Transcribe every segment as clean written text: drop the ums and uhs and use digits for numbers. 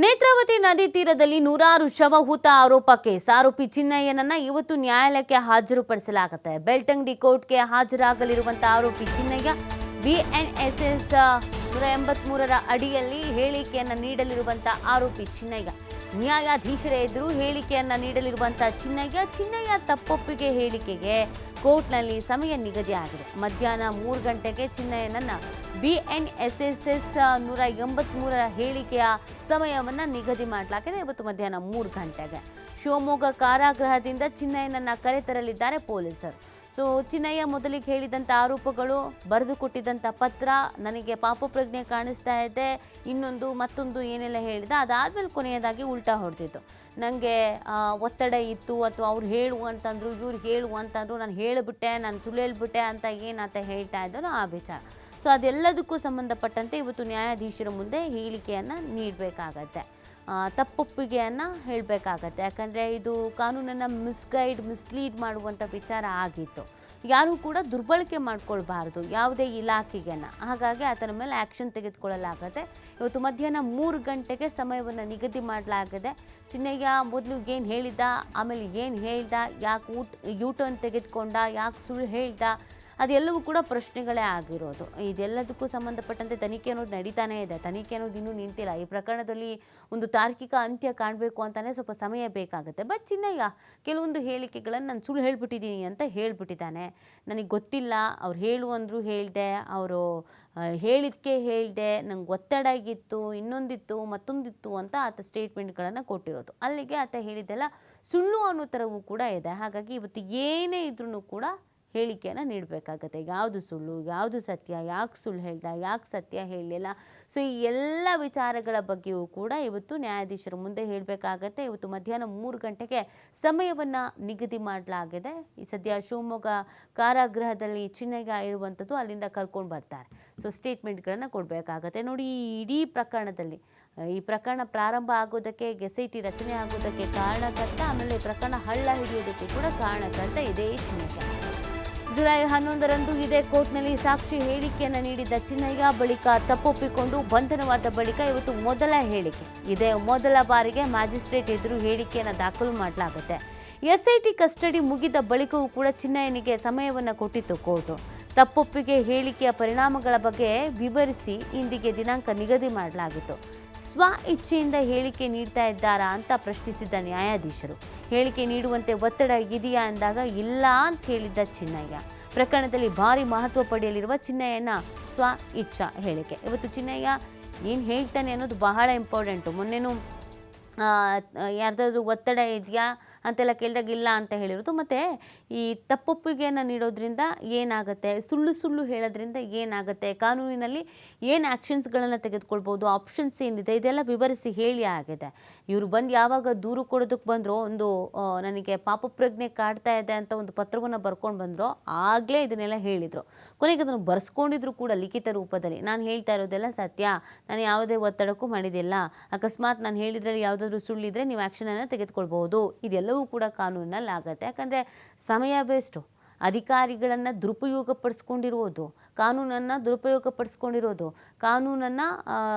ನೇತ್ರಾವತಿ ನದಿ ತೀರದಲ್ಲಿ ನೂರಾರು ಶವ ಹೂತ ಆರೋಪ ಕೇಸ್. ಆರೋಪಿ ಚಿನ್ನಯ್ಯನನ್ನ ಇವತ್ತು ನ್ಯಾಯಾಲಯಕ್ಕೆ ಹಾಜರುಪಡಿಸಲಾಗುತ್ತೆ. ಬೆಳ್ತಂಗಡಿ ಕೋರ್ಟ್ಗೆ ಹಾಜರಾಗಲಿರುವಂತಹ ಆರೋಪಿ ಚಿನ್ನಯ್ಯ ಬಿಎನ್ಎಸ್ಎಸ್ 183ರ ಅಡಿಯಲ್ಲಿ ಹೇಳಿಕೆಯನ್ನ ನೀಡಲಿರುವಂತಹ ಆರೋಪಿ ಚಿನ್ನಯ್ಯ ನ್ಯಾಯಾಧೀಶರೇ ಎದುರು ಹೇಳಿಕೆಯನ್ನ ನೀಡಲಿರುವಂತಹ ಚಿನ್ನಯ್ಯ ತಪ್ಪೊಪ್ಪಿಗೆ ಹೇಳಿಕೆಗೆ ಕೋರ್ಟ್ನಲ್ಲಿ ಸಮಯ ನಿಗದಿಯಾಗಿದೆ. ಮಧ್ಯಾಹ್ನ 3 ಗಂಟೆಗೆ ಚಿನ್ನಯ್ಯನನ್ನ ಬಿಎನ್ಎಸ್ಎಸ್ 183ರ ಹೇಳಿಕೆಯ ಸಮಯವನ್ನು ನಿಗದಿ ಮಾಡಲಾಗಿದೆ. ಇವತ್ತು ಮಧ್ಯಾಹ್ನ 3 ಗಂಟೆಗೆ ಶಿವಮೊಗ್ಗ ಕಾರಾಗೃಹದಿಂದ ಚಿನ್ನಯ್ಯನನ್ನ ಕರೆತರಲಿದ್ದಾರೆ ಪೊಲೀಸರು. ಚಿನ್ನಯ್ಯ ಮೊದಲಿಗೆ ಹೇಳಿದಂಥ ಆರೋಪಗಳು, ಬರೆದು ಕೊಟ್ಟಿದ್ದಂಥ ಪತ್ರ, ನನಗೆ ಪಾಪಪ್ರಜ್ಞೆ ಕಾಣಿಸ್ತಾ ಇದೆ, ಮತ್ತೊಂದು ಏನೆಲ್ಲ ಹೇಳಿದ, ಅದಾದ್ಮೇಲೆ ಕೊನೆಯದಾಗಿ ಉಲ್ಟಾ ಹೊಡೆದಿತ್ತು. ನನಗೆ ಒತ್ತಡ ಇತ್ತು, ಅಥವಾ ಅವ್ರು ಹೇಳು ಅಂತಂದ್ರು, ಇವ್ರು ಹೇಳು ಅಂತಂದ್ರು, ನಾನು ಹೇಳಿಬಿಟ್ಟೆ, ನಾನು ಸುಳ್ಳು ಹೇಳ್ಬಿಟ್ಟೆ ಅಂತ ಏನಂತ ಹೇಳ್ತಾ ಇದ್ದಾರೋ ಆ ವಿಚಾರ. ಅದೆಲ್ಲದಕ್ಕೂ ಸಂಬಂಧಪಟ್ಟಂತೆ ಇವತ್ತು ನ್ಯಾಯಾಧೀಶರ ಮುಂದೆ ಹೇಳಿಕೆಯನ್ನು ನೀಡಬೇಕಾಗತ್ತೆ, ತಪ್ಪೊಪ್ಪಿಗೆಯನ್ನು ಹೇಳಬೇಕಾಗತ್ತೆ. ಯಾಕಂದರೆ ಇದು ಕಾನೂನನ್ನು ಮಿಸ್ಲೀಡ್ ಮಾಡುವಂಥ ವಿಚಾರ ಆಗಿತ್ತು. ಯಾರೂ ಕೂಡ ದುರ್ಬಳಕೆ ಮಾಡ್ಕೊಳ್ಬಾರ್ದು ಯಾವುದೇ ಇಲಾಖೆಯನ್ನು. ಹಾಗಾಗಿ ಆತನ ಮೇಲೆ ಆ್ಯಕ್ಷನ್ ತೆಗೆದುಕೊಳ್ಳಲಾಗುತ್ತೆ. ಇವತ್ತು ಮಧ್ಯಾಹ್ನ 3 ಗಂಟೆಗೆ ಸಮಯವನ್ನು ನಿಗದಿ ಮಾಡಲಾಗಿದೆ. ಚಿನ್ನಯ್ಯ ಮೊದಲು ಏನು ಹೇಳಿದ, ಆಮೇಲೆ ಏನು ಹೇಳ್ದ, ಯಾಕೆ ಯೂಟರ್ನ್ ತೆಗೆದುಕೊಂಡ, ಯಾಕೆ ಸುಳ್ಳು ಹೇಳ್ದ, ಅದೆಲ್ಲವೂ ಕೂಡ ಪ್ರಶ್ನೆಗಳೇ ಆಗಿರೋದು. ಇದೆಲ್ಲದಕ್ಕೂ ಸಂಬಂಧಪಟ್ಟಂತೆ ತನಿಖೆ ಅನ್ನೋದು ನಡೀತಾನೇ ಇದೆ. ತನಿಖೆ ಅನ್ನೋದು ಇನ್ನೂ ನಿಂತಿಲ್ಲ. ಈ ಪ್ರಕರಣದಲ್ಲಿ ಒಂದು ತಾರ್ಕಿಕ ಅಂತ್ಯ ಕಾಣಬೇಕು ಅಂತಲೇ ಸ್ವಲ್ಪ ಸಮಯ ಬೇಕಾಗುತ್ತೆ. ಬಟ್ ಚಿನ್ನಯ್ಯ ಕೆಲವೊಂದು ಹೇಳಿಕೆಗಳನ್ನು ನಾನು ಸುಳ್ಳು ಹೇಳ್ಬಿಟ್ಟಿದ್ದೀನಿ ಅಂತ ಹೇಳ್ಬಿಟ್ಟಿದ್ದಾನೆ. ನನಗೆ ಗೊತ್ತಿಲ್ಲ, ಅವ್ರು ಹೇಳು ಅಂದರು ಹೇಳಿದೆ, ಅವರು ಹೇಳಿದ್ಕೆ ಹೇಳಿದೆ, ನಂಗೆ ಒತ್ತಡ ಆಗಿತ್ತು, ಇನ್ನೊಂದಿತ್ತು, ಮತ್ತೊಂದಿತ್ತು ಅಂತ ಆತ ಸ್ಟೇಟ್ಮೆಂಟ್ಗಳನ್ನು ಕೊಟ್ಟಿರೋದು. ಅಲ್ಲಿಗೆ ಆತ ಹೇಳಿದ್ದೆಲ್ಲ ಸುಳ್ಳು ಅನ್ನೋ ಥರವೂ ಕೂಡ ಇದೆ. ಹಾಗಾಗಿ ಇವತ್ತು ಏನೇ ಇದ್ರೂ ಕೂಡ ಹೇಳಿಕೆಯನ್ನು ನೀಡಬೇಕಾಗತ್ತೆ. ಯಾವುದು ಸುಳ್ಳು, ಯಾವುದು ಸತ್ಯ, ಯಾಕೆ ಸುಳ್ಳು ಹೇಳ್ದ, ಯಾಕೆ ಸತ್ಯ ಹೇಳಲಿಲ್ಲ. ಈ ಎಲ್ಲ ವಿಚಾರಗಳ ಬಗ್ಗೆಯೂ ಕೂಡ ಇವತ್ತು ನ್ಯಾಯಾಧೀಶರ ಮುಂದೆ ಹೇಳಬೇಕಾಗತ್ತೆ. ಇವತ್ತು ಮಧ್ಯಾಹ್ನ 3 ಗಂಟೆಗೆ ಸಮಯವನ್ನು ನಿಗದಿ ಮಾಡಲಾಗಿದೆ. ಈ ಸದ್ಯ ಶಿವಮೊಗ್ಗ ಕಾರಾಗೃಹದಲ್ಲಿ ಚಿನ್ನಯ್ಯ ಇರುವಂಥದ್ದು, ಅಲ್ಲಿಂದ ಕರ್ಕೊಂಡು ಬರ್ತಾರೆ. ಸ್ಟೇಟ್ಮೆಂಟ್ಗಳನ್ನು ಕೊಡಬೇಕಾಗತ್ತೆ. ನೋಡಿ, ಈ ಇಡೀ ಪ್ರಕರಣದಲ್ಲಿ ಈ ಪ್ರಕರಣ ಪ್ರಾರಂಭ ಆಗೋದಕ್ಕೆ, SIT ರಚನೆ ಆಗೋದಕ್ಕೆ ಕಾರಣಕರ್ತ, ಆಮೇಲೆ ಪ್ರಕರಣ ಹಳ್ಳ ಹಿಡಿಯೋದಕ್ಕೆ ಕೂಡ ಕಾರಣಕರ್ತ ಇದೇ ಚಿನ್ನಯ್ಯ. ಜುಲೈ 11ರಂದು ಇದೇ ಕೋರ್ಟ್ನಲ್ಲಿ ಸಾಕ್ಷಿ ಹೇಳಿಕೆಯನ್ನು ನೀಡಿದ್ದ ಚಿನ್ನಯ್ಯ ಬಳಿಕ ತಪ್ಪೊಪ್ಪಿಕೊಂಡು ಬಂಧನವಾದ ಬಳಿಕ ಇವತ್ತು ಮೊದಲ ಹೇಳಿಕೆ. ಇದೇ ಮೊದಲ ಬಾರಿಗೆ ಮ್ಯಾಜಿಸ್ಟ್ರೇಟ್ ಎದುರು ಹೇಳಿಕೆಯನ್ನು ದಾಖಲು ಮಾಡಲಾಗುತ್ತೆ. SIT ಕಸ್ಟಡಿ ಮುಗಿದ ಬಳಿಕವೂ ಕೂಡ ಚಿನ್ನಯ್ಯನಿಗೆ ಸಮಯವನ್ನು ಕೊಟ್ಟಿತ್ತು ಕೋರ್ಟು. ತಪ್ಪೊಪ್ಪಿಗೆ ಹೇಳಿಕೆಯ ಪರಿಣಾಮಗಳ ಬಗ್ಗೆ ವಿವರಿಸಿ ಇಂದಿಗೆ ದಿನಾಂಕ ನಿಗದಿ ಮಾಡಲಾಗಿತ್ತು. ಸ್ವ ಇಚ್ಛೆಯಿಂದ ಹೇಳಿಕೆ ನೀಡ್ತಾ ಇದ್ದಾರಾ ಅಂತ ಪ್ರಶ್ನಿಸಿದ್ದ ನ್ಯಾಯಾಧೀಶರು, ಹೇಳಿಕೆ ನೀಡುವಂತೆ ಒತ್ತಡ ಇದೆಯಾ ಅಂದಾಗ ಇಲ್ಲ ಅಂತ ಹೇಳಿದ್ದ ಚಿನ್ನಯ್ಯ. ಪ್ರಕರಣದಲ್ಲಿ ಭಾರಿ ಮಹತ್ವ ಪಡೆಯಲಿರುವ ಚಿನ್ನಯ್ಯನ ಸ್ವ ಇಚ್ಛಾ ಹೇಳಿಕೆ. ಇವತ್ತು ಚಿನ್ನಯ್ಯ ಏನು ಹೇಳ್ತಾನೆ ಅನ್ನೋದು ಬಹಳ ಇಂಪಾರ್ಟೆಂಟು. ಮೊನ್ನೆನೂ ಯಾರ್ದಾದ್ರೂ ಒತ್ತಡ ಇದೆಯಾ ಅಂತೆಲ್ಲ ಕೇಳಿದಾಗ ಇಲ್ಲ ಅಂತ ಹೇಳಿರೋದು. ಮತ್ತು ಈ ತಪ್ಪೊಪ್ಪಿಗೆಯನ್ನು ನೀಡೋದ್ರಿಂದ ಏನಾಗುತ್ತೆ, ಸುಳ್ಳು ಹೇಳೋದ್ರಿಂದ ಏನಾಗುತ್ತೆ, ಕಾನೂನಿನಲ್ಲಿ ಏನು ಆ್ಯಕ್ಷನ್ಸ್ಗಳನ್ನು ತೆಗೆದುಕೊಳ್ಬೋದು, ಆಪ್ಷನ್ಸ್ ಏನಿದೆ, ಇದೆಲ್ಲ ವಿವರಿಸಿ ಹೇಳಿ ಆಗಿದೆ. ಇವರು ಬಂದು ಯಾವಾಗ ದೂರು ಕೊಡೋದಕ್ಕೆ ಬಂದರೋ, ನನಗೆ ಪಾಪಪ್ರಜ್ಞೆ ಕಾಡ್ತಾ ಇದೆ ಅಂತ ಒಂದು ಪತ್ರವನ್ನು ಬರ್ಕೊಂಡು ಬಂದರೋ, ಆಗಲೇ ಇದನ್ನೆಲ್ಲ ಹೇಳಿದರು. ಕೊನೆಗೆ ಅದನ್ನು ಬರ್ಸ್ಕೊಂಡಿದ್ರು ಕೂಡ ಲಿಖಿತ ರೂಪದಲ್ಲಿ. ನಾನು ಹೇಳ್ತಾ ಇರೋದೆಲ್ಲ ಸತ್ಯ, ನಾನು ಯಾವುದೇ ಒತ್ತಡಕ್ಕೂ ಮಾಡಿದಿಲ್ಲ, ಅಕಸ್ಮಾತ್ ನಾನು ಹೇಳಿದ್ರಲ್ಲಿ ಯಾವುದಾದ್ರೂ ಸುಳ್ಳಿದ್ರೆ ನೀವು ಆ್ಯಕ್ಷನನ್ನು ತೆಗೆದುಕೊಳ್ಬಹುದು. ಇದೆಲ್ಲವೂ ಕೂಡ ಕಾನೂನಲ್ಲಿ ಆಗುತ್ತೆ. ಯಾಕಂದರೆ ಸಮಯ ವೇಸ್ಟು, ಅಧಿಕಾರಿಗಳನ್ನು ದುರುಪಯೋಗಪಡಿಸ್ಕೊಂಡಿರೋದು, ಕಾನೂನನ್ನು ದುರುಪಯೋಗಪಡಿಸ್ಕೊಂಡಿರೋದು, ಕಾನೂನನ್ನು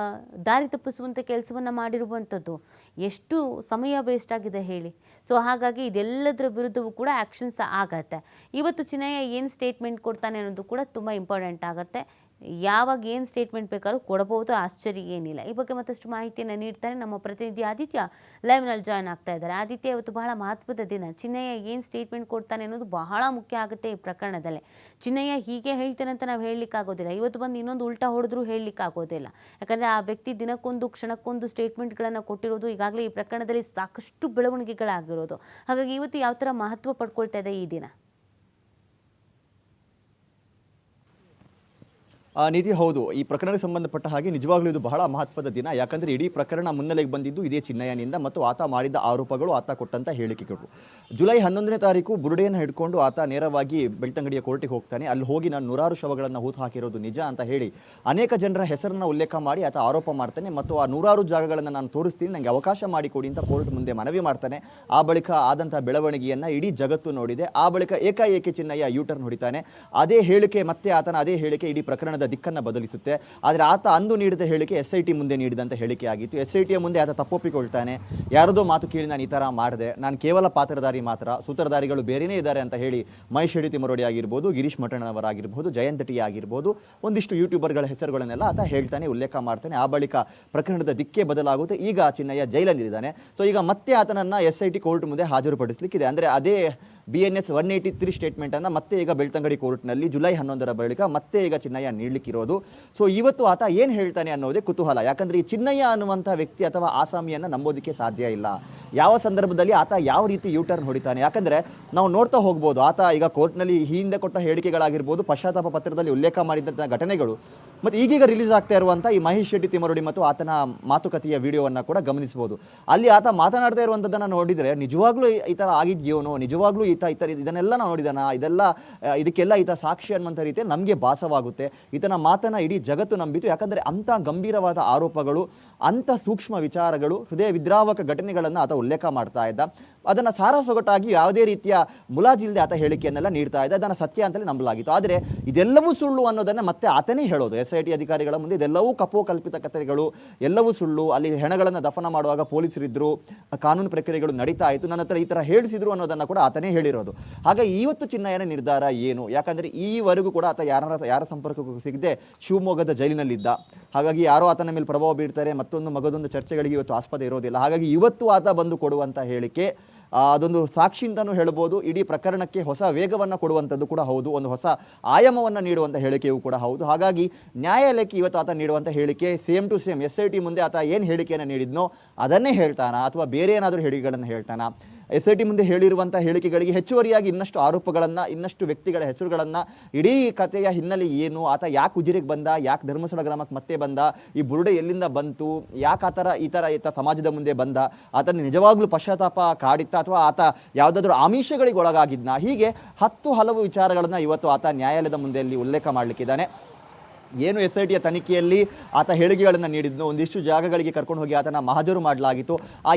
ದಾರಿ ತಪ್ಪಿಸುವಂಥ ಕೆಲಸವನ್ನು ಮಾಡಿರುವಂಥದ್ದು, ಎಷ್ಟು ಸಮಯ ವೇಸ್ಟ್ ಆಗಿದೆ ಹೇಳಿ. ಹಾಗಾಗಿ ಇದೆಲ್ಲದರ ವಿರುದ್ಧವೂ ಕೂಡ ಆ್ಯಕ್ಷನ್ಸ್ ಆಗತ್ತೆ. ಇವತ್ತು ಚಿನ್ನಯ್ಯ ಏನು ಸ್ಟೇಟ್ಮೆಂಟ್ ಕೊಡ್ತಾನೆ ಅನ್ನೋದು ಕೂಡ ತುಂಬ ಇಂಪಾರ್ಟೆಂಟ್ ಆಗುತ್ತೆ. ಯಾವಾಗ ಏನು ಸ್ಟೇಟ್ಮೆಂಟ್ ಬೇಕಾದ್ರೂ ಕೊಡಬಹುದು, ಆಶ್ಚರ್ಯ ಏನಿಲ್ಲ. ಈ ಬಗ್ಗೆ ಮತ್ತಷ್ಟು ಮಾಹಿತಿಯನ್ನು ನೀಡ್ತಾರೆ ನಮ್ಮ ಪ್ರತಿನಿಧಿ ಆದಿತ್ಯ ಲೈವ್ನಲ್ಲಿ ಜಾಯ್ನ್ ಆಗ್ತಾ ಇದ್ದಾರೆ. ಆದಿತ್ಯ, ಇವತ್ತು ಬಹಳ ಮಹತ್ವದ ದಿನ. ಚಿನ್ನಯ್ಯ ಏನು ಸ್ಟೇಟ್ಮೆಂಟ್ ಕೊಡ್ತಾನೆ ಅನ್ನೋದು ಬಹಳ ಮುಖ್ಯ ಆಗುತ್ತೆ ಈ ಪ್ರಕರಣದಲ್ಲಿ. ಚಿನ್ನಯ್ಯ ಹೀಗೆ ಹೇಳ್ತೇನೆ ಅಂತ ನಾವು ಹೇಳಲಿಕ್ಕಾಗೋದಿಲ್ಲ. ಇವತ್ತು ಬಂದು ಇನ್ನೊಂದು ಉಲ್ಟಾ ಹೊಡೆದ್ರೂ ಹೇಳಲಿಕ್ಕಾಗೋದಿಲ್ಲ. ಯಾಕಂದರೆ ಆ ವ್ಯಕ್ತಿ ದಿನಕ್ಕೊಂದು ಕ್ಷಣಕ್ಕೊಂದು ಸ್ಟೇಟ್ಮೆಂಟ್ಗಳನ್ನು ಕೊಟ್ಟಿರೋದು. ಈಗಾಗಲೇ ಈ ಪ್ರಕರಣದಲ್ಲಿ ಸಾಕಷ್ಟು ಬೆಳವಣಿಗೆಗಳಾಗಿರೋದು. ಹಾಗಾಗಿ ಇವತ್ತು ಯಾವ ಥರ ಮಹತ್ವ ಪಡ್ಕೊಳ್ತಾ ಇದೆ ಈ ದಿನ? ನಿಧಿ, ಹೌದು, ಈ ಪ್ರಕರಣಕ್ಕೆ ಸಂಬಂಧಪಟ್ಟ ಹಾಗೆ ನಿಜವಾಗ್ಲೂ ಇದು ಬಹಳ ಮಹತ್ವದ ದಿನ. ಯಾಕಂದರೆ ಇಡೀ ಪ್ರಕರಣ ಮುನ್ನೆಲೆಗೆ ಬಂದಿದ್ದು ಇದೇ ಚಿನ್ನಯ್ಯನಿಂದ ಮತ್ತು ಆತ ಮಾಡಿದ ಆರೋಪಗಳು, ಆತ ಕೊಟ್ಟಂಥ ಹೇಳಿಕೆಗಳು. ಜುಲೈ 11ನೇ ತಾರೀಕು ಬುರುಡೆಯನ್ನು ಹಿಡ್ಕೊಂಡು ಆತ ನೇರವಾಗಿ ಬೆಳ್ತಂಗಡಿಯ ಕೋರ್ಟಿಗೆ ಹೋಗ್ತಾನೆ. ಅಲ್ಲಿ ಹೋಗಿ ನಾನು ನೂರಾರು ಶವಗಳನ್ನು ಹೂತು ಹಾಕಿರೋದು ನಿಜ ಅಂತ ಹೇಳಿ ಅನೇಕ ಜನರ ಹೆಸರನ್ನು ಉಲ್ಲೇಖ ಮಾಡಿ ಆತ ಆರೋಪ ಮಾಡ್ತಾನೆ. ಮತ್ತು ಆ ನೂರಾರು ಜಾಗಗಳನ್ನು ನಾನು ತೋರಿಸ್ತೀನಿ, ನನಗೆ ಅವಕಾಶ ಮಾಡಿಕೊಡಿ ಅಂತ ಕೋರ್ಟ್ ಮುಂದೆ ಮನವಿ ಮಾಡ್ತಾನೆ. ಆ ಬಳಿಕ ಆದಂಥ ಬೆಳವಣಿಗೆಯನ್ನು ಇಡೀ ಜಗತ್ತು ನೋಡಿದೆ. ಆ ಬಳಿಕ ಏಕಾಏಕಿ ಚಿನ್ನಯ್ಯ ಯೂಟರ್ನ್ ಹೊಡಿತಾನೆ. ಅದೇ ಹೇಳಿಕೆ, ಮತ್ತೆ ಆತನ ಅದೇ ಹೇಳಿಕೆ ಇಡೀ ಪ್ರಕರಣದ ಪ್ರಕರಣದ ದಿಕ್ಕನ್ನು ಬದಲಿಸುತ್ತೆ. ಆದರೆ ಆತ ಅಂದು ನೀಡಿದ ಹೇಳಿಕೆ SIT ಮುಂದೆ ನೀಡಿದಂಥ ಹೇಳಿಕೆ ಆಗಿತ್ತು. SITಯ ಮುಂದೆ ಆತ ತಪ್ಪೊಪ್ಪಿಕೊಳ್ತಾನೆ. ಯಾರದೋ ಮಾತು ಕೇಳಿ ನಾನು ಈ ಥರ ಮಾಡಿದೆ, ನಾನು ಕೇವಲ ಪಾತ್ರಧಾರಿ ಮಾತ್ರ, ಸೂತ್ರಧಾರಿಗಳು ಬೇರೆಯೇ ಇದ್ದಾರೆ ಅಂತ ಹೇಳಿ ಮಹೇಶ್ ಶೆಟ್ಟಿ ತಿಮರೋಡಿ ಆಗಿರ್ಬೋದು, ಗಿರೀಶ್ ಮಠಣ್ಣವರಾಗಿರ್ಬೋದು, ಜಯಂತ್ ಟಿ ಆಗಿರ್ಬೋದು, ಒಂದಿಷ್ಟು ಯೂಟ್ಯೂಬರ್ಗಳ ಹೆಸರುಗಳನ್ನೆಲ್ಲ ಆತ ಹೇಳ್ತಾನೆ, ಉಲ್ಲೇಖ ಮಾಡ್ತಾನೆ. ಆ ಬಳಿಕ ಪ್ರಕರಣದ ದಿಕ್ಕೇ ಬದಲಾಗುತ್ತೆ. ಈಗ ಚಿನ್ನಯ್ಯ ಜೈಲಲ್ಲಿದ್ದಾನೆ. ಸೊ ಈಗ ಮತ್ತೆ ಆತನನ್ನು SIT ಕೋರ್ಟ್ ಮುಂದೆ ಹಾಜರುಪಡಿಸಲಿಕ್ಕಿದೆ. ಅಂದರೆ ಅದೇ BNS 183 ಸ್ಟೇಟ್ಮೆಂಟನ್ನು ಮತ್ತೆ ಈಗ ಬೆಳ್ತಂಗಡಿ ಕೋರ್ಟ್ನಲ್ಲಿ ಜುಲೈ 11ರ ಬಳಿಕ ಮತ್ತೆ ಈಗ ಚಿನ್ನಯ್ಯ ನೀಡಲಿಕ್ಕಿರೋದು. ಸೊ ಇವತ್ತು ಆತ ಏನು ಹೇಳ್ತಾನೆ ಅನ್ನೋದೇ ಕುತೂಹಲ. ಯಾಕಂದರೆ ಈ ಚಿನ್ನಯ್ಯ ಅನ್ನುವಂಥ ವ್ಯಕ್ತಿ ಅಥವಾ ಆಸಾಮಿಯನ್ನು ನಂಬೋದಕ್ಕೆ ಸಾಧ್ಯ ಇಲ್ಲ. ಯಾವ ಸಂದರ್ಭದಲ್ಲಿ ಆತ ಯಾವ ರೀತಿ ಯೂಟರ್ನ್ ಹೊಡಿತಾನೆ, ಯಾಕಂದರೆ ನಾವು ನೋಡ್ತಾ ಹೋಗ್ಬೋದು. ಆತ ಈಗ ಕೋರ್ಟ್ನಲ್ಲಿ ಹಿಂದೆ ಕೊಟ್ಟ ಹೇಳಿಕೆಗಳಾಗಿರ್ಬೋದು, ಪಶ್ಚಾತ್ತಾಪ ಪತ್ರದಲ್ಲಿ ಉಲ್ಲೇಖ ಮಾಡಿದಂಥ ಘಟನೆಗಳು, ಮತ್ತು ಈಗೀಗ ರಿಲೀಸ್ ಆಗ್ತಾ ಇರುವಂಥ ಈ ಮಹೇಶ್ ಶೆಟ್ಟಿ ತಿಮರೋಡಿ ಮತ್ತು ಆತನ ಮಾತುಕತೆಯ ವಿಡಿಯೋವನ್ನು ಕೂಡ ಗಮನಿಸಬಹುದು. ಅಲ್ಲಿ ಆತ ಮಾತನಾಡ್ತಾ ಇರುವಂಥದ್ದನ್ನು ನೋಡಿದರೆ ನಿಜವಾಗ್ಲೂ ಈ ಥರ ಆಗಿದೆಯೋನೋ, ನಿಜವಾಗ್ಲೂ ಈ ಥರ ಇದನ್ನೆಲ್ಲ ನೋಡಿದಾನ, ಇದಕ್ಕೆಲ್ಲ ಈತ ಸಾಕ್ಷಿ ಅನ್ನುವಂಥ ರೀತಿಯಲ್ಲಿ ನಮಗೆ ಭಾಸವಾಗುತ್ತೆ. ಈತನ ಮಾತನ್ನು ಇಡೀ ಜಗತ್ತು ನಂಬಿತು. ಯಾಕಂದರೆ ಅಂಥ ಗಂಭೀರವಾದ ಆರೋಪಗಳು, ಅಂಥ ಸೂಕ್ಷ್ಮ ವಿಚಾರಗಳು, ಹೃದಯ ವಿದ್ರಾವಕ ಘಟನೆಗಳನ್ನು ಆತ ಉಲ್ಲೇಖ ಮಾಡ್ತಾ ಇದ್ದ. ಅದನ್ನು ಸಾರಾಸೊಗಟಾಗಿ ಯಾವುದೇ ರೀತಿಯ ಮುಲಾಜಿಲ್ಲದೆ ಆತ ಹೇಳಿಕೆಯನ್ನೆಲ್ಲ ನೀಡ್ತಾ ಇದ್ದ. ಅದನ್ನು ಸತ್ಯ ಅಂತಲೇ ನಂಬಲಾಗಿತ್ತು. ಆದರೆ ಇದೆಲ್ಲವೂ ಸುಳ್ಳು ಅನ್ನೋದನ್ನು ಮತ್ತೆ ಆತನೇ ಹೇಳೋದು. SIT ಅಧಿಕಾರಿಗಳ ಮುಂದೆ ಇದೆಲ್ಲವೂ ಕಪೋಕಲ್ಪಿತ ಕಥೆಗಳು, ಎಲ್ಲವೂ ಸುಳ್ಳು, ಅಲ್ಲಿ ಹೆಣಗಳನ್ನು ದಫನ ಮಾಡುವಾಗ ಪೊಲೀಸರಿದ್ದರು, ಕಾನೂನು ಪ್ರಕ್ರಿಯೆಗಳು ನಡೀತಾ ಇತ್ತು, ನನ್ನ ಹತ್ರ ಈ ಥರ ಹೇಳಿಸಿದ್ರು ಅನ್ನೋದನ್ನು ಕೂಡ ಆತನೇ ಹೇಳಿರೋದು. ಹಾಗೆ ಇವತ್ತು ಚಿನ್ನಯ್ಯನ ನಿರ್ಧಾರ ಏನು? ಯಾಕಂದರೆ ಈವರೆಗೂ ಕೂಡ ಆತ ಯಾರ ಸಂಪರ್ಕಕ್ಕೂ ಸಿಗದೆ ಶಿವಮೊಗ್ಗದ ಜೈಲಿನಲ್ಲಿದ್ದ. ಹಾಗಾಗಿ ಯಾರೋ ಆತನ ಮೇಲೆ ಪ್ರಭಾವ ಬೀರ್ತಾರೆ, ಮತ್ತೊಂದು ಮಗದೊಂದು ಚರ್ಚೆಗಳಿಗೆ ಇವತ್ತು ಆಸ್ಪದ ಇರೋದಿಲ್ಲ. ಹಾಗಾಗಿ ಇವತ್ತು ಆತ ಬಂದು ಕೊಡುವಂಥ ಹೇಳಿಕೆ ಅದೊಂದು ಸಾಕ್ಷಿ ಅಂತಲೂ ಹೇಳ್ಬೋದು. ಇಡೀ ಪ್ರಕರಣಕ್ಕೆ ಹೊಸ ವೇಗವನ್ನು ಕೊಡುವಂಥದ್ದು ಕೂಡ ಹೌದು, ಒಂದು ಹೊಸ ಆಯಾಮವನ್ನು ನೀಡುವಂಥ ಹೇಳಿಕೆಯೂ ಕೂಡ ಹೌದು. ಹಾಗಾಗಿ ನ್ಯಾಯಾಲಯಕ್ಕೆ ಇವತ್ತು ಆತ ನೀಡುವಂಥ ಹೇಳಿಕೆ ಸೇಮ್ ಟು ಸೇಮ್ SIT ಮುಂದೆ ಆತ ಏನು ಹೇಳಿಕೆಯನ್ನು ನೀಡಿದ್ನೋ ಅದನ್ನೇ ಹೇಳ್ತಾನ, ಅಥವಾ ಬೇರೆ ಏನಾದರೂ ಹೇಳಿಕೆಗಳನ್ನು ಹೇಳ್ತಾನ? SIT ಮುಂದೆ ಹೇಳಿರುವಂಥ ಹೇಳಿಕೆಗಳಿಗೆ ಹೆಚ್ಚುವರಿಯಾಗಿ ಇನ್ನಷ್ಟು ಆರೋಪಗಳನ್ನು, ಇನ್ನಷ್ಟು ವ್ಯಕ್ತಿಗಳ ಹೆಸರುಗಳನ್ನು, ಇಡೀ ಕಥೆಯ ಹಿನ್ನೆಲೆ ಏನು, ಆತ ಯಾಕೆ ಉಜಿರೆಗೆ ಬಂದ, ಯಾಕೆ ಧರ್ಮಸ್ಥಳ ಗ್ರಾಮಕ್ಕೆ ಮತ್ತೆ ಬಂದ, ಈ ಬುರುಡೆ ಎಲ್ಲಿಂದ ಬಂತು, ಯಾಕೆ ಈ ಥರ ಸಮಾಜದ ಮುಂದೆ ಬಂದ, ಆತನ ನಿಜವಾಗ್ಲೂ ಪಶ್ಚಾತ್ತಾಪ ಕಾಡಿತ್ತ, ಅಥವಾ ಆತ ಯಾವುದಾದ್ರೂ ಆಮಿಷಗಳಿಗೆ ಒಳಗಾಗಿದ್ನ, ಹೀಗೆ ಹಲವು ವಿಚಾರಗಳನ್ನು ಇವತ್ತು ಆತ ನ್ಯಾಯಾಲಯದ ಮುಂದೆಯಲ್ಲಿ ಉಲ್ಲೇಖ ಮಾಡಲಿಕ್ಕಿದ್ದಾನೆ. ಏನು SITಯ ತನಿಖೆಯಲ್ಲಿ ಆತ ಹೇಳಿಕೆಗಳನ್ನು ನೀಡಿದ್ನೋ, ಒಂದಿಷ್ಟು ಜಾಗಗಳಿಗೆ ಕರ್ಕೊಂಡು ಹೋಗಿ ಆತನ ಮಹಾಜರು ಮಾಡಲಾಗಿತ್ತು. ಆ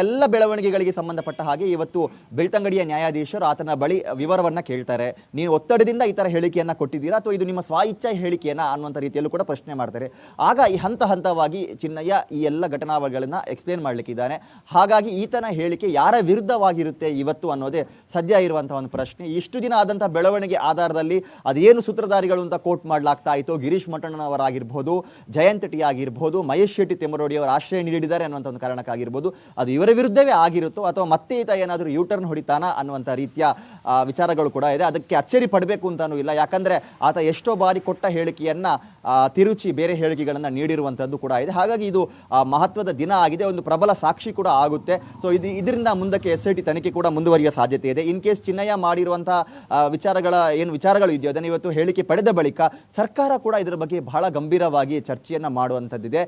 ಎಲ್ಲ ಬೆಳವಣಿಗೆಗಳಿಗೆ ಸಂಬಂಧಪಟ್ಟ ಹಾಗೆ ಇವತ್ತು ಬೆಳ್ತಂಗಡಿಯ ನ್ಯಾಯಾಧೀಶರು ಆತನ ಬಳಿ ವಿವರವನ್ನು ಕೇಳ್ತಾರೆ. ನೀವು ಒತ್ತಡದಿಂದ ಈ ಥರ ಹೇಳಿಕೆಯನ್ನು ಕೊಟ್ಟಿದ್ದೀರಾ, ಅಥವಾ ಇದು ನಿಮ್ಮ ಸ್ವ-ಇಚ್ಛಾ ಹೇಳಿಕೆಯನ್ನು ಅನ್ನುವಂಥ ರೀತಿಯಲ್ಲೂ ಕೂಡ ಪ್ರಶ್ನೆ ಮಾಡ್ತಾರೆ. ಆಗ ಈ ಹಂತವಾಗಿ ಚಿನ್ನಯ್ಯ ಈ ಎಲ್ಲ ಘಟನಾವಳಿಗಳನ್ನು ಎಕ್ಸ್ಪ್ಲೇನ್ ಮಾಡಲಿಕ್ಕಿದ್ದಾನೆ. ಹಾಗಾಗಿ ಈತನ ಹೇಳಿಕೆ ಯಾರ ವಿರುದ್ಧವಾಗಿರುತ್ತೆ ಇವತ್ತು ಅನ್ನೋದೇ ಸದ್ಯ ಇರುವಂಥ ಒಂದು ಪ್ರಶ್ನೆ. ಇಷ್ಟು ದಿನ ಆದಂಥ ಬೆಳವಣಿಗೆ ಆಧಾರದಲ್ಲಿ ಅದೇನು ಸೂತ್ರಧಾರಿಗಳು ಅಂತ ಕೋಟ್ ಮಾಡಲಾಗ್ತಾ ಇತ್ತು, ಗಿರೀಶ್ ಮಠಣ್ಣನವರಾಗಿರ್ಬೋದು, ಜಯಂತ್ ಟಿ ಆಗಿರ್ಬೋದು, ಮಹೇಶ್ ಶೆಟ್ಟಿ ತಿಮರೋಡಿ ಅವರು ಆಶ್ರಯ ನೀಡಿದ್ದಾರೆ ಅನ್ನುವಂಥ ಒಂದು ಕಾರಣಕ್ಕಾಗಿರ್ಬೋದು, ಅದು ಇವರ ವಿರುದ್ಧವೇ ಆಗಿರುತ್ತೋ, ಅಥವಾ ಮತ್ತೆ ಈತ ಏನಾದರೂ ಯೂಟರ್ನ್ ಹೊಡಿತಾನ ಅನ್ನುವಂಥ ರೀತಿಯ ವಿಚಾರಗಳು ಕೂಡ ಇದೆ. ಅದಕ್ಕೆ ಅಚ್ಚರಿ ಪಡಬೇಕು ಅಂತಾನೂ ಇಲ್ಲ. ಯಾಕಂದರೆ ಆತ ಎಷ್ಟೋ ಬಾರಿ ಕೊಟ್ಟ ಹೇಳಿಕೆಯನ್ನು ತಿರುಚಿ ಬೇರೆ ಹೇಳಿಕೆಗಳನ್ನು ನೀಡಿರುವಂಥದ್ದು ಕೂಡ ಇದೆ. ಹಾಗಾಗಿ ಇದು ಮಹತ್ವದ ದಿನ ಆಗಿದೆ, ಒಂದು ಪ್ರಬಲ ಸಾಕ್ಷಿ ಕೂಡ ಆಗುತ್ತೆ. ಸೊ ಇದರಿಂದ ಮುಂದಕ್ಕೆ SIT ತನಿಖೆ ಕೂಡ ಮುಂದುವರಿಯುವ ಸಾಧ್ಯತೆ ಇದೆ. ಇನ್ ಕೇಸ್ ಚಿನ್ನಯ್ಯ ಮಾಡಿರುವಂಥ ವಿಚಾರಗಳು ಇದೆಯೋ ಅದನ್ನು ಇವತ್ತು ಹೇಳಿಕೆ ಪಡೆದ ಬಳಿಕ ಸರ್ಕಾರ ಕೂಡ ಇದರ ಬಗ್ಗೆ ಬಹಳ ಗಂಭೀರವಾಗಿ ಚರ್ಚೆಯನ್ನು ಮಾಡುವಂಥದ್ದಿದೆ.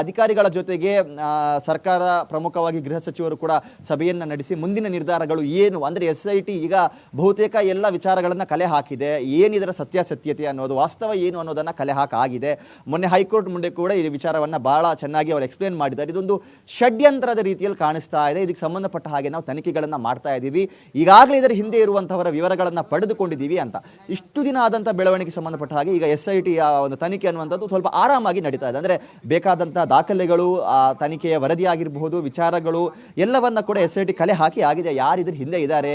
ಅಧಿಕಾರಿಗಳ ಜೊತೆಗೆ ಸರ್ಕಾರ, ಪ್ರಮುಖವಾಗಿ ಗೃಹ ಸಚಿವರು ಕೂಡ ಸಭೆಯನ್ನು ನಡೆಸಿ ಮುಂದಿನ ನಿರ್ಧಾರಗಳು ಏನು, ಅಂದರೆ SIT ಈಗ ಬಹುತೇಕ ಎಲ್ಲ ವಿಚಾರಗಳನ್ನು ಕಲೆ ಹಾಕಿದೆ. ಏನಿದರ ಸತ್ಯಾಸತ್ಯತೆ ಅನ್ನೋದು, ವಾಸ್ತವ ಏನು ಅನ್ನೋದನ್ನು ಕಲೆ ಹಾಕಾಗಿದೆ. ಮೊನ್ನೆ ಹೈಕೋರ್ಟ್ ಮುಂದೆ ಕೂಡ ಈ ವಿಚಾರವನ್ನು ಬಹಳ ಚೆನ್ನಾಗಿ ಅವರು ಎಕ್ಸ್ಪ್ಲೇನ್ ಮಾಡಿದ್ದಾರೆ. ಇದೊಂದು ಷಡ್ಯಂತ್ರದ ರೀತಿಯಲ್ಲಿ ಕಾಣಿಸ್ತಾ ಇದೆ. ಇದಕ್ಕೆ ಸಂಬಂಧಪಟ್ಟ ಹಾಗೆ ನಾವು ತನಿಖೆಗಳನ್ನು ಮಾಡ್ತಾ ಇದ್ದೀವಿ, ಈಗಾಗಲೇ ಇದರ ಹಿಂದೆ ಇರುವಂಥವರ ವಿವರಗಳನ್ನು ಪಡೆದುಕೊಂಡಿದ್ದೀವಿ ಅಂತ. ಇಷ್ಟು ದಿನ ಆದಂಥ ಬೆಳವಣಿಗೆ ಸಂಬಂಧಪಟ್ಟ ಹಾಗೆ ಈಗ SITಯ ಒಂದು ತನಿಖೆ ಅನ್ನುವಂಥದ್ದು ಸ್ವಲ್ಪ ಆರಾಮಾಗಿ ನಡೀತಾ ಇದೆ. ಅಂದರೆ ಬೇಕಾದಂಥ ದಾಖಲೆಗಳು, ತನಿಖೆಯ ವರದಿ ಆಗಿರಬಹುದು, ವಿಚಾರಗಳು ಎಲ್ಲವನ್ನ ಕೂಡ SIT ಕಲೆ ಹಾಕಿ ಆಗಿದೆ. ಯಾರು ಇದ್ರ ಹಿಂದೆ ಇದ್ದಾರೆ,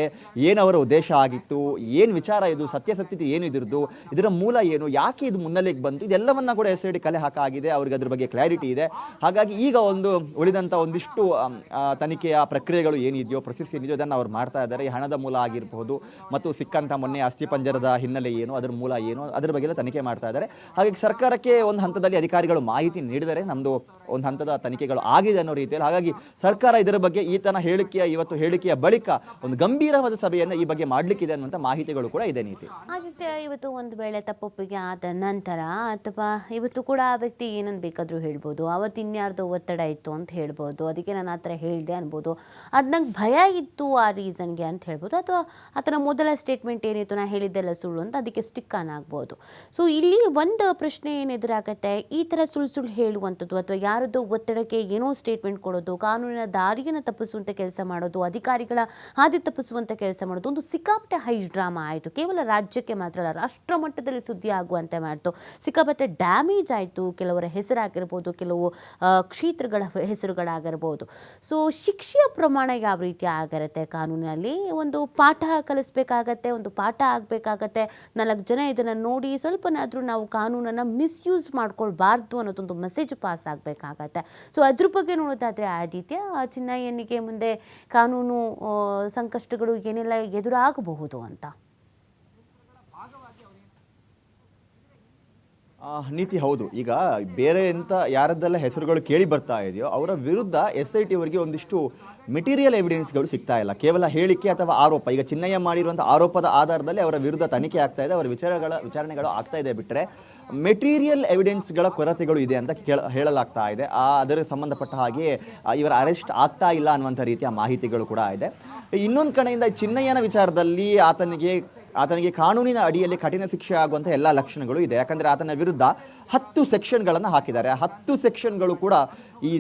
ಏನು ಅವರ ಉದ್ದೇಶ ಆಗಿತ್ತು, ಏನು ವಿಚಾರ ಇದು, ಸತ್ಯಾಸತ್ಯತೆ ಏನು ಇದ್ರದ್ದು, ಇದರ ಮೂಲ ಏನು, ಯಾಕೆ ಇದು ಮುನ್ನೆಲೆಗೆ ಬಂತು, ಇದೆಲ್ಲವನ್ನ ಕೂಡ SIT ಕಲೆ ಹಾಕಾಗಿದೆ. ಅವ್ರಿಗೆ ಅದ್ರ ಬಗ್ಗೆ ಕ್ಲಾರಿಟಿ ಇದೆ. ಹಾಗಾಗಿ ಈಗ ಉಳಿದಂಥ ಒಂದಿಷ್ಟು ತನಿಖೆಯ ಪ್ರಕ್ರಿಯೆಗಳು ಏನಿದೆಯೋ, ಪ್ರೊಸೆಸ್ ಏನಿದೆಯೋ ಅದನ್ನು ಅವ್ರು ಮಾಡ್ತಾ ಇದ್ದಾರೆ. ಈ ಹಣದ ಮೂಲ ಆಗಿರಬಹುದು, ಮತ್ತು ಸಿಕ್ಕಂಥ ಮೊನ್ನೆ ಅಸ್ಥಿಪಂಜರದ ಹಿನ್ನೆಲೆ ಏನು, ಅದರ ಮೂಲ ಏನು, ಅದರ ಬಗ್ಗೆ ತನಿಖೆ ಮಾಡ್ತಾ ಇದ್ದಾರೆ. ಹಾಗಾಗಿ ಸರ್ಕಾರಕ್ಕೆ ಒಂದು ಹಂತದಲ್ಲಿ ಅಧಿಕಾರಿಗಳು ಮಾಹಿತಿ ನೀಡಿದರೆ ನಮ್ಮದು ಒಂದು ಹಂತದ ತನಿಖೆಗಳು ಆಗಿದೆ ಅನ್ನೋ ರೀತಿಯಲ್ಲಿ. ಹಾಗಾಗಿ ಸರ್ಕಾರ ಇದರ ಬಗ್ಗೆ ಈತನ ಹೇಳಿಕೆಯ ಬಳಿಕ ಒಂದು ಗಂಭೀರವಾದ ಸಭೆಯನ್ನು ಈ ಬಗ್ಗೆ ಮಾಡಲಿಕ್ಕಿದೆ ಅನ್ನುವಂಥ ಮಾಹಿತಿಗಳು ಕೂಡ ಇದೆ. ನೀತಿ ಆದಿತ್ಯ, ಇವತ್ತು ಒಂದು ವೇಳೆ ತಪ್ಪೊಪ್ಪಿಗೆ ಆದ ನಂತರ, ಅಥವಾ ಇವತ್ತು ಕೂಡ ಆ ವ್ಯಕ್ತಿ ಏನನ್ನು ಬೇಕಾದರೂ ಹೇಳ್ಬೋದು, ಅವತ್ತು ಇನ್ಯಾರ್ದೋ ಒತ್ತಡ ಇತ್ತು ಅಂತ ಹೇಳ್ಬೋದು, ಅದಕ್ಕೆ ನಾನು ಆ ಥರ ಹೇಳಿದೆ ಅನ್ಬೋದು, ಅದು ನಂಗೆ ಭಯ ಇತ್ತು ಆ ರೀಸನ್ಗೆ ಅಂತ ಹೇಳ್ಬೋದು, ಅಥವಾ ಆತನ ಮೊದಲ ಸ್ಟೇಟ್ಮೆಂಟ್ ಏನಿತ್ತು, ನಾನು ಹೇಳಿದ್ದೆಲ್ಲ ಸುಳ್ಳು ಅಂತ ಅದಕ್ಕೆ ಸ್ಟಿಕ್ ಆನ್ ಆಗ್ಬೋದು. ಸೊ ಈ ಇಲ್ಲಿ ಒಂದು ಪ್ರಶ್ನೆ ಏನು ಎದುರಾಗತ್ತೆ, ಈ ಥರ ಸುಳ್ಳು ಹೇಳುವಂಥದ್ದು ಅಥವಾ ಯಾರದ್ದು ಒತ್ತಡಕ್ಕೆ ಏನೋ ಸ್ಟೇಟ್ಮೆಂಟ್ ಕೊಡೋದು, ಕಾನೂನಿನ ದಾರಿಯನ್ನು ತಪ್ಪಿಸುವಂಥ ಕೆಲಸ ಮಾಡೋದು, ಅಧಿಕಾರಿಗಳ ಹಾದಿ ತಪ್ಪಿಸುವಂಥ ಕೆಲಸ ಮಾಡೋದು ಒಂದು ಸಿಕ್ಕಾಪಟ್ಟೆ ಹೈ ಡ್ರಾಮಾ ಆಯಿತು. ಕೇವಲ ರಾಜ್ಯಕ್ಕೆ ಮಾತ್ರ ಅಲ್ಲ, ರಾಷ್ಟ್ರ ಮಟ್ಟದಲ್ಲಿ ಸುದ್ದಿ ಆಗುವಂತೆ ಮಾಡ್ತು. ಸಿಕ್ಕಾಪಟ್ಟೆ ಡ್ಯಾಮೇಜ್ ಆಯಿತು. ಕೆಲವರ ಹೆಸರಾಗಿರ್ಬೋದು, ಕೆಲವು ಕ್ಷೇತ್ರಗಳ ಹೆಸರುಗಳಾಗಿರ್ಬೋದು. ಸೊ ಶಿಕ್ಷೆಯ ಪ್ರಮಾಣ ಯಾವ ರೀತಿ ಆಗಿರುತ್ತೆ ಕಾನೂನಿನಲ್ಲಿ? ಒಂದು ಪಾಠ ಕಲಿಸ್ಬೇಕಾಗತ್ತೆ, ಒಂದು ಪಾಠ ಆಗಬೇಕಾಗತ್ತೆ. 4 ಜನ ಇದನ್ನು ನೋಡಿ ಸ್ವಲ್ಪನಾದರೂ ನಾವು ಕಾನೂನನ್ನು ಮಿಸ್ಯೂಸ್ ಮಾಡ್ಕೊಳ್ಬಾರ್ದು ಅನ್ನೋದೊಂದು ಮೆಸೇಜ್ ಪಾಸ್ ಆಗಬೇಕಾಗತ್ತೆ. ಸೊ ಅದ್ರ ಬಗ್ಗೆ ನೋಡೋದಾದರೆ ಆದಿತ್ಯ, ಚಿನ್ನಯ್ಯನಿಗೆ ಮುಂದೆ ಕಾನೂನು ಸಂಕಷ್ಟಗಳು ಏನೆಲ್ಲ ಎದುರಾಗಬಹುದು ಅಂತ? ನೀತಿ ಹೌದು. ಈಗ ಬೇರೆ ಎಂತ ಯಾರದ್ದೆಲ್ಲ ಹೆಸರುಗಳು ಕೇಳಿ ಬರ್ತಾ ಇದೆಯೋ ಅವರ ವಿರುದ್ಧ SIT ಅವರಿಗೆ ಒಂದಿಷ್ಟು ಮೆಟೀರಿಯಲ್ ಎವಿಡೆನ್ಸ್ಗಳು ಸಿಗ್ತಾ ಇಲ್ಲ. ಕೇವಲ ಹೇಳಿಕೆ ಅಥವಾ ಆರೋಪ. ಈಗ ಚಿನ್ನಯ್ಯ ಮಾಡಿರುವಂಥ ಆರೋಪದ ಆಧಾರದಲ್ಲಿ ಅವರ ವಿರುದ್ಧ ತನಿಖೆ ಆಗ್ತಾ ಇದೆ, ಅವರ ವಿಚಾರಣೆಗಳು ಆಗ್ತಾ ಇದೆ. ಬಿಟ್ಟರೆ ಮೆಟೀರಿಯಲ್ ಎವಿಡೆನ್ಸ್ಗಳ ಕೊರತೆಗಳು ಇದೆ ಅಂತ ಹೇಳಲಾಗ್ತಾ ಇದೆ. ಅದರ ಸಂಬಂಧಪಟ್ಟ ಹಾಗೆ ಇವರ ಅರೆಸ್ಟ್ ಆಗ್ತಾ ಇಲ್ಲ ಅನ್ನುವಂಥ ರೀತಿಯ ಮಾಹಿತಿಗಳು ಕೂಡ ಇದೆ. ಇನ್ನೊಂದು ಕಡೆಯಿಂದ ಚಿನ್ನಯ್ಯನ ವಿಚಾರದಲ್ಲಿ ಆತನಿಗೆ ಕಾನೂನಿನ ಅಡಿಯಲ್ಲಿ ಕಠಿಣ ಶಿಕ್ಷೆ ಆಗುವಂಥ ಎಲ್ಲ ಲಕ್ಷಣಗಳು ಇದೆ. ಯಾಕಂದರೆ ಆತನ ವಿರುದ್ಧ 10 ಸೆಕ್ಷನ್ಗಳನ್ನು ಹಾಕಿದ್ದಾರೆ. 10 ಸೆಕ್ಷನ್ಗಳು ಕೂಡ ಈ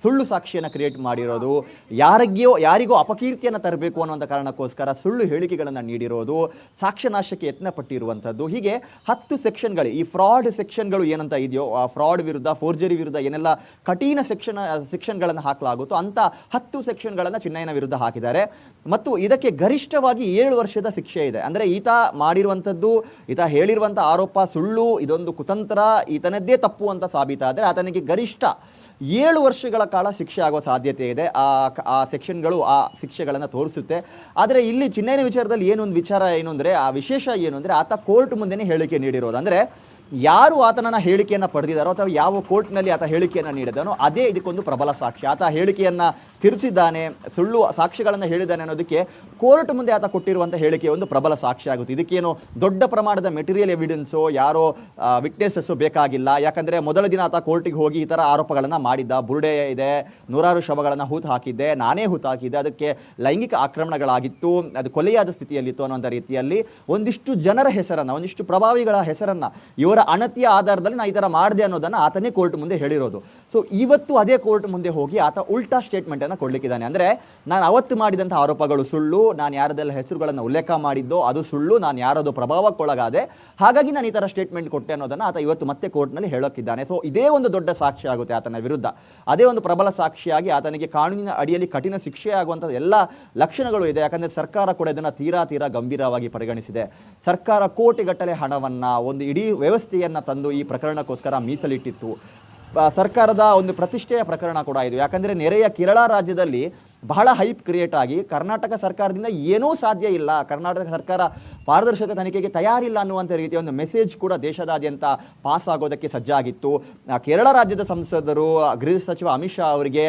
ಸುಳ್ಳು ಸಾಕ್ಷಿಯನ್ನು ಕ್ರಿಯೇಟ್ ಮಾಡಿರೋದು, ಯಾರಿಗೋ ಅಪಕೀರ್ತಿಯನ್ನು ತರಬೇಕು ಅನ್ನುವಂಥ ಕಾರಣಕ್ಕೋಸ್ಕರ ಸುಳ್ಳು ಹೇಳಿಕೆಗಳನ್ನು ನೀಡಿರೋದು, ಸಾಕ್ಷ್ಯನಾಶಕ್ಕೆ ಯತ್ನ ಪಟ್ಟಿರುವಂಥದ್ದು, ಹೀಗೆ 10 ಸೆಕ್ಷನ್ಗಳು. ಈ ಫ್ರಾಡ್ ಸೆಕ್ಷನ್ಗಳು ಏನಂತ ಇದೆಯೋ, ಫ್ರಾಡ್ ವಿರುದ್ಧ, ಫೋರ್ಜರಿ ವಿರುದ್ಧ ಏನೆಲ್ಲ ಕಠಿಣ ಸೆಕ್ಷನ್ಗಳನ್ನು ಹಾಕಲಾಗುತ್ತೋ ಅಂಥ 10 ಸೆಕ್ಷನ್ಗಳನ್ನು ಚಿನ್ನಯ್ಯನ ವಿರುದ್ಧ ಹಾಕಿದ್ದಾರೆ. ಮತ್ತು ಇದಕ್ಕೆ ಗರಿಷ್ಠವಾಗಿ 7 ವರ್ಷದ ಶಿಕ್ಷೆ ಇದೆ. ಅಂದರೆ ಈತ ಮಾಡಿರುವಂಥದ್ದು, ಈತ ಹೇಳಿರುವಂಥ ಆರೋಪ ಸುಳ್ಳು, ಇದೊಂದು ಕುತಂತ್ರ, ಈತನದ್ದೇ ತಪ್ಪು ಅಂತ ಸಾಬೀತಾದರೆ ಆತನಿಗೆ ಗರಿಷ್ಠ 7 ವರ್ಷಗಳ ಕಾಲ ಶಿಕ್ಷೆ ಆಗುವ ಸಾಧ್ಯತೆ ಇದೆ. ಆ ಸೆಕ್ಷನ್ಗಳು ಆ ಶಿಕ್ಷೆಗಳನ್ನು ತೋರಿಸುತ್ತೆ. ಆದರೆ ಇಲ್ಲಿ ಚಿನ್ನಯ್ಯನ ವಿಚಾರದಲ್ಲಿ ಏನು ಅಂದರೆ ಆ ವಿಶೇಷ ಏನು ಅಂದರೆ ಆತ ಕೋರ್ಟ್ ಮುಂದೆನೇ ಹೇಳಿಕೆ ನೀಡಿರೋದು. ಅಂದರೆ ಯಾರು ಆತನ ಹೇಳಿಕೆಯನ್ನು ಪಡೆದಿದ್ದಾರೋ ಅಥವಾ ಯಾವ ಕೋರ್ಟ್ನಲ್ಲಿ ಆತ ಹೇಳಿಕೆಯನ್ನು ನೀಡಿದಾನೋ ಅದೇ ಇದಕ್ಕೊಂದು ಪ್ರಬಲ ಸಾಕ್ಷಿ. ಆತ ಹೇಳಿಕೆಯನ್ನು ತಿರುಚಿದ್ದಾನೆ, ಸುಳ್ಳು ಸಾಕ್ಷಿಗಳನ್ನು ಹೇಳಿದ್ದಾನೆ ಅನ್ನೋದಕ್ಕೆ ಕೋರ್ಟ್ ಮುಂದೆ ಆತ ಕೊಟ್ಟಿರುವಂಥ ಹೇಳಿಕೆ ಒಂದು ಪ್ರಬಲ ಸಾಕ್ಷಿ ಆಗುತ್ತೆ. ಇದಕ್ಕೇನು ದೊಡ್ಡ ಪ್ರಮಾಣದ ಮೆಟೀರಿಯಲ್ ಎವಿಡೆನ್ಸು, ಯಾರೋ ವಿಟ್ನೆಸಸ್ಸು ಬೇಕಾಗಿಲ್ಲ. ಯಾಕಂದರೆ ಮೊದಲ ದಿನ ಆತ ಕೋರ್ಟಿಗೆ ಹೋಗಿ ಈ ಥರ ಆರೋಪಗಳನ್ನು ಮಾಡಿದ್ದ. ಬುರುಡೆ ಇದೆ, 100 ಶವಗಳನ್ನು ಹೂತು ಹಾಕಿದ್ದೆ, ನಾನೇ ಹೂತು ಹಾಕಿದ್ದೆ, ಅದಕ್ಕೆ ಲೈಂಗಿಕ ಆಕ್ರಮಣಗಳಾಗಿತ್ತು, ಅದು ಕೊಲೆಯಾದ ಸ್ಥಿತಿಯಲ್ಲಿತ್ತು ಅನ್ನೋಂಥ ರೀತಿಯಲ್ಲಿ ಒಂದಿಷ್ಟು ಜನರ ಹೆಸರನ್ನು, ಒಂದಿಷ್ಟು ಪ್ರಭಾವಿಗಳ ಹೆಸರನ್ನು, ಇವರ ಅಣತಿಯ ಆಧಾರದಲ್ಲಿ ನಾನು ಈ ಥರ ಮಾಡಿದೆ ಅನ್ನೋದನ್ನು ಆತನೇ ಕೋರ್ಟ್ ಮುಂದೆ ಹೇಳಿರೋದು. ಸೊ ಇವತ್ತು ಅದೇ ಕೋರ್ಟ್ ಮುಂದೆ ಹೋಗಿ ಆತ ಉಲ್ಟಾ ಸ್ಟೇಟ್ಮೆಂಟನ್ನು ಕೊಡಲಿಕ್ಕಿದ್ದಾನೆ. ಅಂದರೆ ನಾನು ಅವತ್ತು ಮಾಡಿದಂಥ ಆರೋಪಗಳು ಸುಳ್ಳು, ನಾನು ಯಾರದೆಲ್ಲ ಹೆಸರುಗಳನ್ನು ಉಲ್ಲೇಖ ಮಾಡಿದ್ದೋ ಅದು ಸುಳ್ಳು, ನಾನು ಯಾರದು ಪ್ರಭಾವಕ್ಕೊಳಗಾದೆ, ಹಾಗಾಗಿ ನಾನು ಈ ಥರ ಸ್ಟೇಟ್ಮೆಂಟ್ ಕೊಟ್ಟೆ ಅನ್ನೋದನ್ನು ಆತ ಇವತ್ತು ಮತ್ತೆ ಕೋರ್ಟ್ನಲ್ಲಿ ಹೇಳೋಕ್ಕಿದ್ದಾನೆ. ಸೊ ಇದೇ ಒಂದು ದೊಡ್ಡ ಸಾಕ್ಷಿ ಆಗುತ್ತೆ ಆತನ ವಿರುದ್ಧ. ಅದೇ ಒಂದು ಪ್ರಬಲ ಸಾಕ್ಷಿಯಾಗಿ ಆತನಿಗೆ ಕಾನೂನಿನ ಅಡಿಯಲ್ಲಿ ಕಠಿಣ ಶಿಕ್ಷೆ ಆಗುವಂಥ ಎಲ್ಲ ಲಕ್ಷಣಗಳು ಇದೆ. ಯಾಕಂದರೆ ಸರ್ಕಾರ ಕೂಡ ಇದನ್ನು ತೀರಾ ಗಂಭೀರವಾಗಿ ಪರಿಗಣಿಸಿದೆ. ಸರ್ಕಾರ ಕೋಟಿಗಟ್ಟಲೆ ಹಣವನ್ನು, ಒಂದು ಇಡೀ ವ್ಯವಸ್ಥೆಯನ್ನು ತಂದು ಈ ಪ್ರಕರಣಕ್ಕೋಸ್ಕರ ಮೀಸಲಿಟ್ಟಿತ್ತು. ಸರ್ಕಾರದ ಒಂದು ಪ್ರತಿಷ್ಠೆಯ ಪ್ರಕರಣ ಕೂಡ ಇದು. ಯಾಕಂದರೆ ನೆರೆಯ ಕೇರಳ ರಾಜ್ಯದಲ್ಲಿ ಬಹಳ ಹೈಪ್ ಕ್ರಿಯೇಟ್ ಆಗಿ ಕರ್ನಾಟಕ ಸರ್ಕಾರದಿಂದ ಏನೂ ಸಾಧ್ಯ ಇಲ್ಲ, ಕರ್ನಾಟಕ ಸರ್ಕಾರ ಪಾರದರ್ಶಕ ತನಿಖೆಗೆ ತಯಾರಿಲ್ಲ ಅನ್ನುವಂಥ ರೀತಿಯ ಒಂದು ಮೆಸೇಜ್ ಕೂಡ ದೇಶದಾದ್ಯಂತ ಪಾಸ್ ಆಗೋದಕ್ಕೆ ಸಜ್ಜಾಗಿತ್ತು. ಕೇರಳ ರಾಜ್ಯದ ಸಂಸದರು ಗೃಹ ಸಚಿವ ಅಮಿತ್ ಶಾ ಅವರಿಗೆ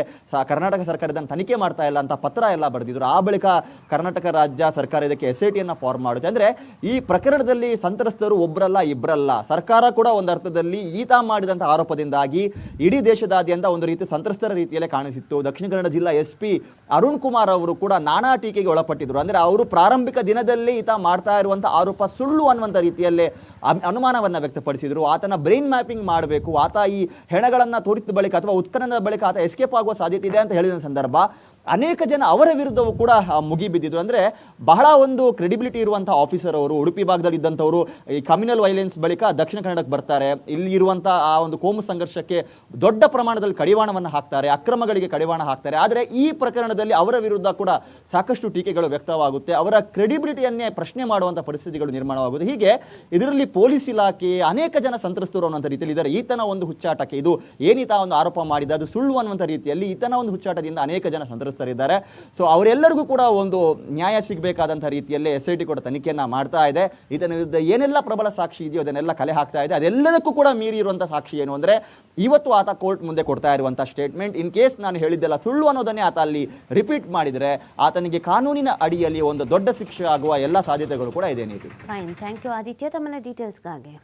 ಕರ್ನಾಟಕ ಸರ್ಕಾರದಿಂದ ತನಿಖೆ ಮಾಡ್ತಾ ಇಲ್ಲ ಅಂತ ಪತ್ರ ಎಲ್ಲ ಬರೆದಿದ್ರು. ಆ ಬಳಿಕ ಕರ್ನಾಟಕ ರಾಜ್ಯ ಸರ್ಕಾರ ಇದಕ್ಕೆ SITಯನ್ನು ಫಾರ್ಮ್ ಮಾಡುತ್ತೆ. ಅಂದರೆ ಈ ಪ್ರಕರಣದಲ್ಲಿ ಸಂತ್ರಸ್ತರು ಒಬ್ಬರಲ್ಲ ಇಬ್ಬರಲ್ಲ, ಸರ್ಕಾರ ಕೂಡ ಒಂದು ಅರ್ಥದಲ್ಲಿ ಈತ ಮಾಡಿದಂಥ ಆರೋಪದಿಂದಾಗಿ ಇಡೀ ದೇಶದಾದ್ಯಂತ ಒಂದು ರೀತಿ ಸಂತ್ರಸ್ತರ ರೀತಿಯಲ್ಲೇ ಕಾಣಿಸಿತ್ತು. ದಕ್ಷಿಣ ಕನ್ನಡ ಜಿಲ್ಲಾ SP ಅರುಣ್ ಕುಮಾರ್ ಅವರು ಕೂಡ ನಾನಾ ಟೀಕೆಗೆ ಒಳಪಟ್ಟಿದ್ರು. ಅಂದರೆ ಅವರು ಪ್ರಾರಂಭಿಕ ದಿನದಲ್ಲಿ ಈತ ಮಾಡ್ತಾ ಇರುವಂಥ ಆರೋಪ ಸುಳ್ಳು ಅನ್ನುವಂಥ ರೀತಿಯಲ್ಲೇ ಅನುಮಾನವನ್ನು ವ್ಯಕ್ತಪಡಿಸಿದರು. ಆತನ ಬ್ರೈನ್ ಮ್ಯಾಪಿಂಗ್ ಮಾಡಬೇಕು, ಆತ ಈ ಹೆಣಗಳನ್ನು ತೋರಿಸಿದ ಬಳಿಕ ಅಥವಾ ಉತ್ಖನನದ ಬಳಿಕ ಆತ ಎಸ್ಕೇಪ್ ಆಗುವ ಸಾಧ್ಯತೆ ಇದೆ ಅಂತ ಹೇಳಿದ ಸಂದರ್ಭ ಅನೇಕ ಜನ ಅವರ ವಿರುದ್ಧವೂ ಕೂಡ ಮುಗಿಬಿದ್ದಿದ್ರು. ಅಂದರೆ ಬಹಳ ಒಂದು ಕ್ರೆಡಿಬಿಲಿಟಿ ಇರುವಂಥ ಆಫೀಸರ್ ಅವರು, ಉಡುಪಿ ಭಾಗದಲ್ಲಿ ಇದ್ದಂಥವರು ಈ ಕಮ್ಯುನಲ್ ವೈಲೆನ್ಸ್ ಬಳಿಕ ದಕ್ಷಿಣ ಕನ್ನಡಕ್ಕೆ ಬರ್ತಾರೆ. ಇಲ್ಲಿ ಇರುವಂಥ ಆ ಒಂದು ಕೋಮು ಸಂಘರ್ಷಕ್ಕೆ ದೊಡ್ಡ ಪ್ರಮಾಣದಲ್ಲಿ ಕಡಿವಾಣವನ್ನು ಹಾಕ್ತಾರೆ, ಅಕ್ರಮಗಳಿಗೆ ಕಡಿವಾಣ ಹಾಕ್ತಾರೆ. ಆದರೆ ಈ ಪ್ರಕರಣದಲ್ಲಿ ಅವರ ವಿರುದ್ಧ ಕೂಡ ಸಾಕಷ್ಟು ಟೀಕೆಗಳು ವ್ಯಕ್ತವಾಗುತ್ತೆ, ಅವರ ಕ್ರೆಡಿಬಿಲಿಟಿಯನ್ನೇ ಪ್ರಶ್ನೆ ಮಾಡುವಂಥ ಪರಿಸ್ಥಿತಿಗಳು ನಿರ್ಮಾಣವಾಗುತ್ತೆ. ಹೀಗೆ ಇದರಲ್ಲಿ ಪೊಲೀಸ್ ಇಲಾಖೆ ಅನೇಕ ಜನ ಸಂತ್ರಸ್ತರು ಅನ್ನುವಂಥ ರೀತಿಯಲ್ಲಿ ಇದ್ದಾರೆ. ಈತನ ಒಂದು ಹುಚ್ಚಾಟಕ್ಕೆ, ಇದು ಏನೀತ ಒಂದು ಆರೋಪ ಮಾಡಿದ ಅದು ಸುಳ್ಳು ಅನ್ನುವಂಥ ರೀತಿಯಲ್ಲಿ ಈತನ ಒಂದು ಹುಚ್ಚಾಟದಿಂದ ಅನೇಕ ಜನ ಸಂತ್ರಸ್ತರಿದ್ದಾರೆ. ಸೊ ಅವರೆಲ್ಲರಿಗೂ ಕೂಡ ಒಂದು ನ್ಯಾಯ ಸಿಗಬೇಕಾದಂಥ ರೀತಿಯಲ್ಲಿ SIT ಕೂಡ ತನಿಖೆಯನ್ನು ಮಾಡ್ತಾ ಇದೆ. ಇದರ ವಿರುದ್ಧ ಏನೆಲ್ಲ ಪ್ರಬಲ ಸಾಕ್ಷಿ ಇದೆಯೋ ಅದನ್ನೆಲ್ಲ ಕಲೆ ಹಾಕ್ತಾ ಇದೆ. ಅದೆಲ್ಲದಕ್ಕೂ ಕೂಡ ಮೀರಿ ಇರುವಂಥ ಸಾಕ್ಷಿ ಏನು ಅಂದರೆ ಇವತ್ತು ಆತ ಕೋರ್ಟ್ ಮುಂದೆ ಕೊಡ್ತಾ ಇರುವಂಥ ಸ್ಟೇಟ್ಮೆಂಟ್. ಇನ್ ಕೇಸ್ ನಾನು ಹೇಳಿದ್ದೆಲ್ಲ ಸುಳ್ಳು ಅನ್ನೋದನ್ನೇ ಆತ ಅಲ್ಲಿ ರಿಪೀಟ್ ಮಾಡಿದರೆ ಆತನಿಗೆ ಕಾನೂನಿನ ಅಡಿಯಲ್ಲಿ ಒಂದು ದೊಡ್ಡ ಶಿಕ್ಷೆ ಆಗುವ ಎಲ್ಲ ಸಾಧ್ಯತೆಗಳು ಕೂಡ ಇದೆ. ನೀತಿ. ಫೈನ್, ಥ್ಯಾಂಕ್ ಯು ಆದಿತ್ಯ ತಮ್ಮ ಡೀಟೇಲ್ಸ್ಗಾಗಿ.